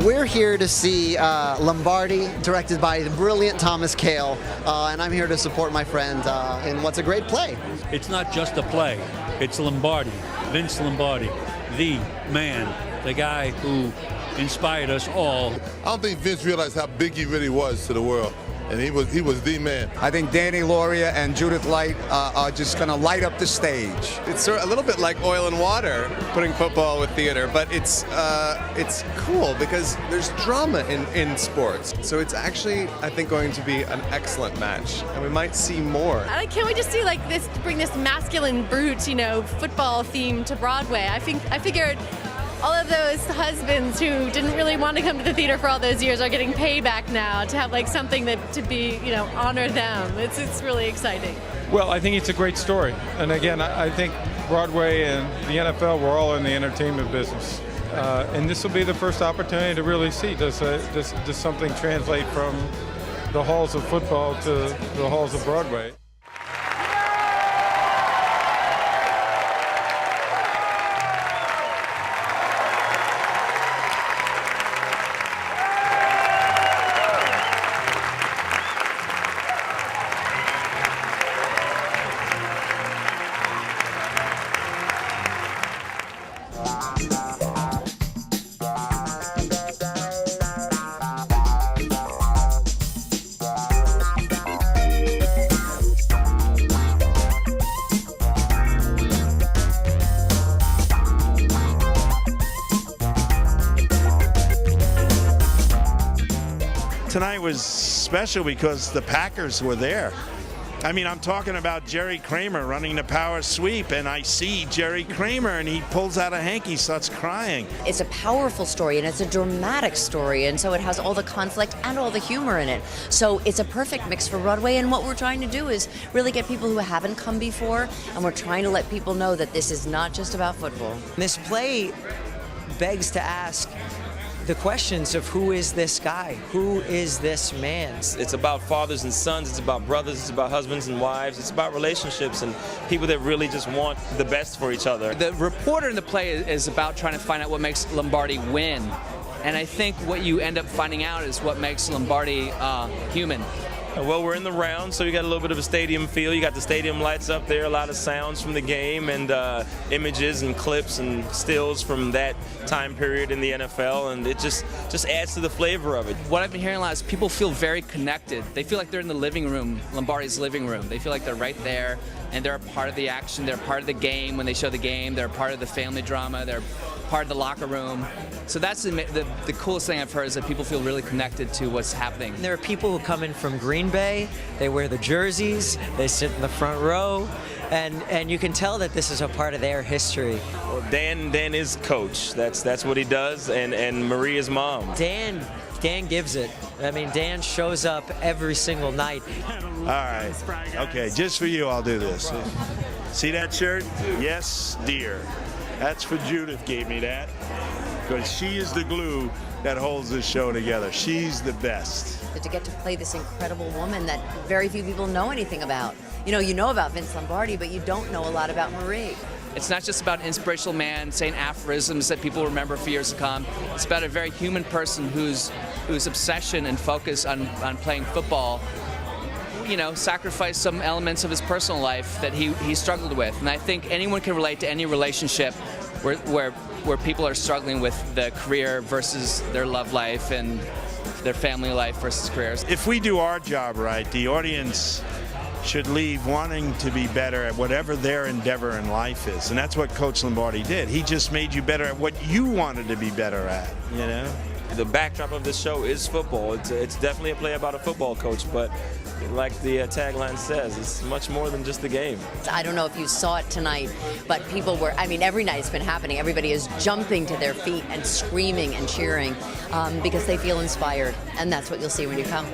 We're here to see Lombardi, directed by the brilliant Thomas Kail, and I'm here to support my friend in what's a great play. It's not just a play, it's Lombardi, Vince Lombardi, the man, the guy who inspired us all. I don't think Vince realized how big he really was to the world. And he was the man. I think Danny Lauria and Judith Light are just going to light up the stage. It's sort of a little bit like oil and water, putting football with theater, but it's cool because there's drama in sports. So it's actually, I think, going to be an excellent match, and we might see more. Can't we just do like this, bring this masculine, brute, football theme to Broadway? I figured all of those husbands who didn't really want to come to the theater for all those years are getting payback now to have like something that to be, honor them. It's really exciting. Well, I think it's a great story. And again, I think Broadway and the NFL, we're all in the entertainment business. And this will be the first opportunity to really see, does something translate from the halls of football to the halls of Broadway? Tonight was special because the Packers were there. I mean, I'm talking about Jerry Kramer running the power sweep, and I see Jerry Kramer, and he pulls out a hanky, starts crying. It's a powerful story, and it's a dramatic story, and so it has all the conflict and all the humor in it. So it's a perfect mix for Broadway, and what we're trying to do is really get people who haven't come before, and we're trying to let people know that this is not just about football. This play begs to ask the questions of who is this guy? Who is this man? It's about fathers and sons, it's about brothers, it's about husbands and wives, it's about relationships and people that really just want the best for each other. The reporter in the play is about trying to find out what makes Lombardi win. And I think what you end up finding out is what makes Lombardi human. Well, we're in the round, so you got a little bit of a stadium feel. You got the stadium lights up there, a lot of sounds from the game, and images and clips and stills from that time period in the NFL, and it just adds to the flavor of it. What I've been hearing a lot is people feel very connected. They feel like they're in the living room, Lombardi's living room. They feel like they're right there, and they're a part of the action. They're part of the game when they show the game. They're a part of the family drama. They're part of the locker room. So that's the coolest thing I've heard is that people feel really connected to what's happening. There are people who come in from Green Bay, they wear the jerseys, they sit in the front row, and you can tell that this is a part of their history. Well, Dan is coach. That's what he does, and Maria's mom. Dan gives it. I mean, Dan shows up every single night. All right. Okay, just for you, I'll do this. See that shirt? Yes, dear. That's for Judith gave me that, because she is the glue that holds this show together. She's the best. To get to play this incredible woman that very few people know anything about. You know about Vince Lombardi, but you don't know a lot about Marie. It's not just about an inspirational man saying aphorisms that people remember for years to come. It's about a very human person whose obsession and focus on playing football, sacrificed some elements of his personal life that he struggled with. And I think anyone can relate to any relationship where people are struggling with the career versus their love life and their family life versus careers. If we do our job right, the audience should leave wanting to be better at whatever their endeavor in life is. And that's what Coach Lombardi did. He just made you better at what you wanted to be better at, The backdrop of this show is football. It's definitely a play about a football coach, but like the tagline says, it's much more than just the game. I don't know if you saw it tonight, but people were, I mean, every night it's been happening. Everybody is jumping to their feet and screaming and cheering because they feel inspired. And that's what you'll see when you come.